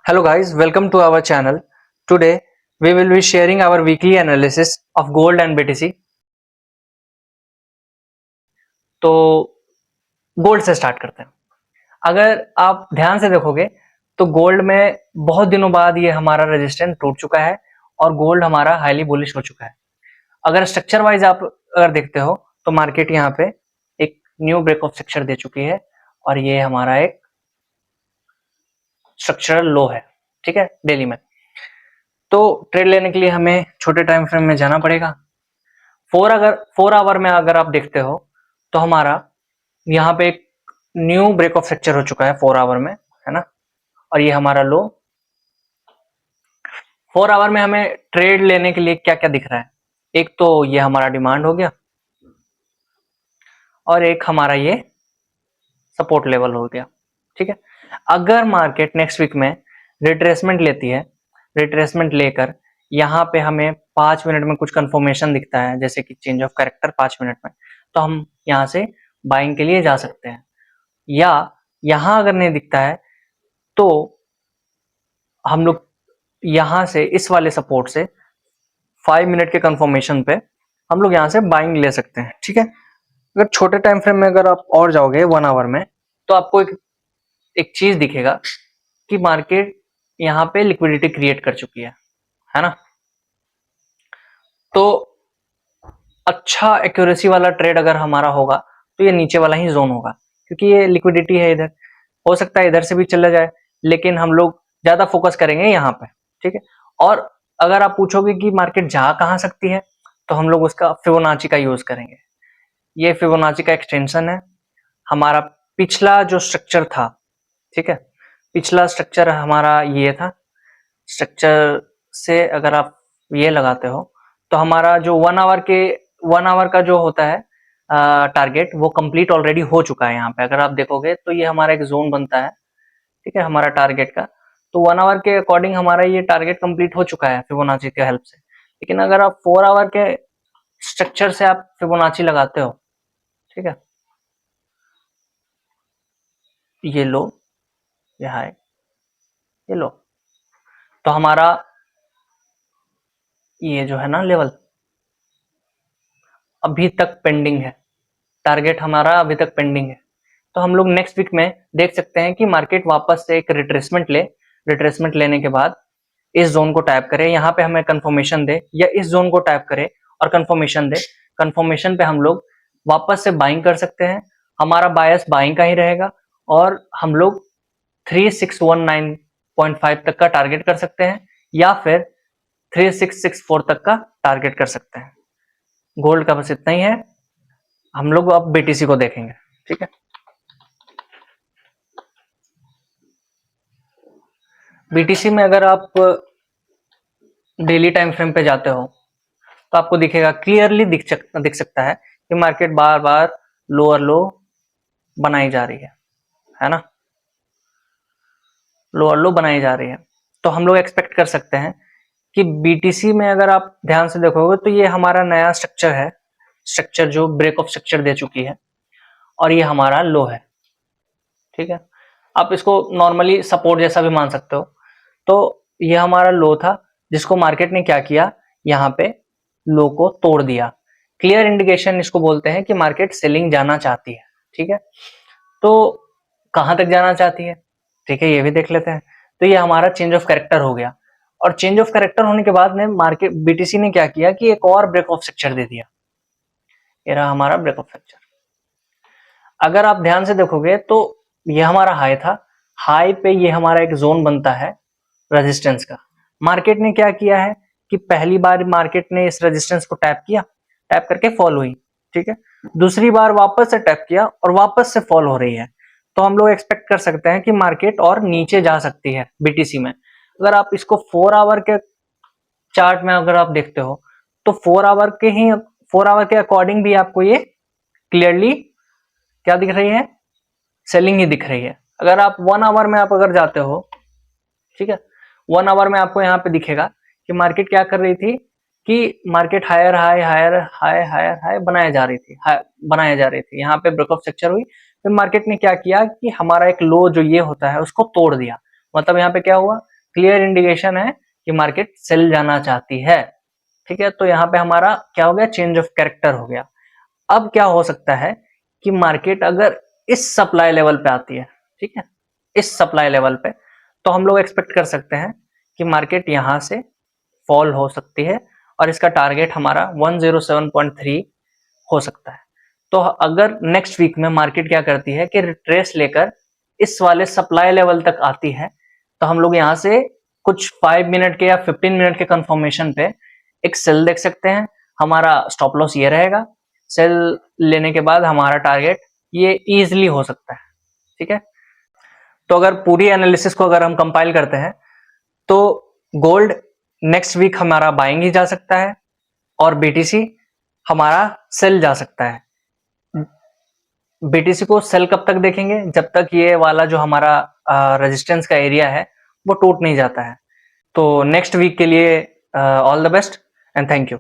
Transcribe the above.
Hello guys, welcome to our channel. Today we will be sharing our weekly analysis of gold and BTC. तो gold से start करते हैं। अगर आप ध्यान से देखोगे तो गोल्ड में बहुत दिनों बाद ये हमारा रेजिस्टेंस टूट चुका है और गोल्ड हमारा हाईली बुलिश हो चुका है। अगर स्ट्रक्चर वाइज आप अगर देखते हो तो मार्केट यहाँ पे एक न्यू ब्रेक ऑफ स्ट्रक्चर दे चुकी है और ये हमारा एक स्ट्रक्चरल लो है, ठीक है, डेली में। तो ट्रेड लेने के लिए हमें छोटे टाइम फ्रेम में जाना पड़ेगा। 4 आवर में अगर आप देखते हो तो हमारा यहाँ पे एक न्यू ब्रेक ऑफ स्ट्रक्चर हो चुका है 4 आवर में, है ना। और ये हमारा लो। 4 आवर में हमें ट्रेड लेने के लिए क्या क्या दिख रहा है? एक तो ये हमारा डिमांड हो गया और एक हमारा ये सपोर्ट लेवल हो गया, ठीक है। अगर मार्केट नेक्स्ट वीक में रिट्रेसमेंट लेती है, रिट्रेसमेंट लेकर यहाँ पे हमें 5 मिनट में कुछ कंफर्मेशन दिखता है, जैसे कि चेंज ऑफ कैरेक्टर 5 मिनट में, तो हम यहाँ से बाइंग के लिए जा सकते हैं। या यहाँ अगर नहीं दिखता है तो हम लोग यहाँ से इस वाले सपोर्ट से 5 मिनट के कंफर्मेशन पे हम लोग यहाँ से बाइंग ले सकते हैं, ठीक है। अगर छोटे टाइम फ्रेम में अगर आप और जाओगे 1 आवर में तो आपको एक चीज दिखेगा कि मार्केट यहाँ पे लिक्विडिटी क्रिएट कर चुकी है ना। तो अच्छा एक्यूरेसी वाला ट्रेड अगर हमारा होगा तो ये नीचे वाला ही जोन होगा, क्योंकि ये लिक्विडिटी है इधर। हो सकता है इधर से भी चला जाए, लेकिन हम लोग ज्यादा फोकस करेंगे यहाँ पे, ठीक है। और अगर आप पूछोगे कि मार्केट जा कहाँ सकती है तो हम लोग उसका फिबोनाची का यूज करेंगे। ये फिबोनाची का एक्सटेंशन है। हमारा पिछला जो स्ट्रक्चर था, ठीक है, पिछला स्ट्रक्चर हमारा ये था। स्ट्रक्चर से अगर आप ये लगाते हो तो हमारा जो 1 आवर का जो होता है टारगेट, वो कंप्लीट ऑलरेडी हो चुका है। यहाँ पे अगर आप देखोगे तो ये हमारा एक जोन बनता है, ठीक है, हमारा टारगेट का। तो 1 आवर के अकॉर्डिंग हमारा ये टारगेट कंप्लीट हो चुका है फिबोनाची के हेल्प से। लेकिन अगर आप 4 आवर के स्ट्रक्चर से आप फिबोनाची लगाते हो, ठीक है, ये लो, ये हाई, ये लो, तो हमारा ये जो है ना लेवल अभी तक पेंडिंग है, टारगेट हमारा अभी तक पेंडिंग है। तो हम लोग नेक्स्ट वीक में देख सकते हैं कि मार्केट वापस से एक रिट्रेसमेंट ले, रिट्रेसमेंट लेने के बाद इस जोन को टैप करे, यहाँ पे हमें कंफर्मेशन दे, या इस जोन को टैप करे और कंफर्मेशन दे। कंफर्मेशन पे हम लोग वापस से बाइंग कर सकते हैं। हमारा बायस बाइंग का ही रहेगा और हम लोग 3619.5 तक का टारगेट कर सकते हैं, या फिर 3664 तक का टारगेट कर सकते हैं। गोल्ड का बस इतना ही है। हम लोग अब बीटीसी को देखेंगे, ठीक है। बीटीसी में अगर आप डेली टाइम फ्रेम पे जाते हो तो आपको दिखेगा, क्लियरली दिख सकता है कि मार्केट बार बार लोअर लो बनाई जा रही है ना, लोअर लो बनाई जा रही है। तो हम लोग एक्सपेक्ट कर सकते हैं कि बीटीसी में अगर आप ध्यान से देखोगे तो ये हमारा नया स्ट्रक्चर है, स्ट्रक्चर जो ब्रेक ऑफ स्ट्रक्चर दे चुकी है, और ये हमारा लो है, ठीक है। आप इसको नॉर्मली सपोर्ट जैसा भी मान सकते हो। तो ये हमारा लो था जिसको मार्केट ने क्या किया, यहाँ पे लो को तोड़ दिया। क्लियर इंडिकेशन इसको बोलते हैं कि मार्केट सेलिंग जाना चाहती है, ठीक है। तो कहां तक जाना चाहती है, ठीक है, ये भी देख लेते हैं। तो ये हमारा चेंज ऑफ कैरेक्टर हो गया, और चेंज ऑफ कैरेक्टर होने के बाद में मार्केट बीटीसी ने क्या किया कि एक और ब्रेक ऑफ स्ट्रक्चर दे दिया। ये रहा हमारा ब्रेक ऑफ स्ट्रक्चर। अगर आप ध्यान से देखोगे तो ये हमारा हाई था, हाई पे ये हमारा एक जोन बनता है रेजिस्टेंस का। मार्केट ने क्या किया है कि पहली बार मार्केट ने इस रेजिस्टेंस को टैप किया, टैप करके फॉल हुई, ठीक है। दूसरी बार वापस से टैप किया और वापस से फॉल हो रही है। तो हम लोग एक्सपेक्ट कर सकते हैं कि मार्केट और नीचे जा सकती है बीटीसी में। अगर आप इसको 4 आवर के चार्ट में अगर आप देखते हो तो 4 आवर के अकॉर्डिंग भी आपको ये क्लियरली क्या दिख रही है, सेलिंग ही दिख रही है। अगर आप 1 आवर में आप अगर जाते हो, ठीक है, 1 आवर में आपको यहाँ पे दिखेगा कि मार्केट क्या कर रही थी कि market higher high higher high higher high बनाया जा रही थी। यहाँ पे ब्रेक ऑफ स्ट्रक्चर हुई, फिर मार्केट ने क्या किया कि हमारा एक लो जो ये होता है उसको तोड़ दिया। मतलब यहाँ पे क्या हुआ क्लियर इंडिकेशन है कि मार्केट सेल जाना चाहती है। ठीक है, तो यहाँ पे हमारा क्या हो गया, चेंज ऑफ कैरेक्टर हो गया। अब क्या हो सकता है कि मार्केट अगर इस सप्लाई लेवल पे आती है, ठीक है, इस सप्लाई लेवल पे, तो हम लोग एक्सपेक्ट कर सकते हैं कि मार्केट यहाँ से फॉल हो सकती है और इसका टारगेट हमारा 107.3 हो सकता है। तो अगर नेक्स्ट वीक में मार्केट क्या करती है कि रिट्रेस लेकर इस वाले सप्लाई लेवल तक आती है, तो हम लोग यहाँ से कुछ 5 मिनट के या 15 मिनट के कंफर्मेशन पे एक सेल देख सकते हैं। हमारा स्टॉप लॉस ये रहेगा, सेल लेने के बाद हमारा टारगेट ये इजीली हो सकता है। ठीक है, तो अगर पूरी एनालिसिस को अगर हम कंपाइल करते हैं तो गोल्ड नेक्स्ट वीक हमारा बाइंग ही जा सकता है और बीटीसी हमारा सेल जा सकता है। बीटीसी को सेल कब तक देखेंगे, जब तक ये वाला जो हमारा रेजिस्टेंस का एरिया है वो टूट नहीं जाता है। तो नेक्स्ट वीक के लिए all the best and thank you.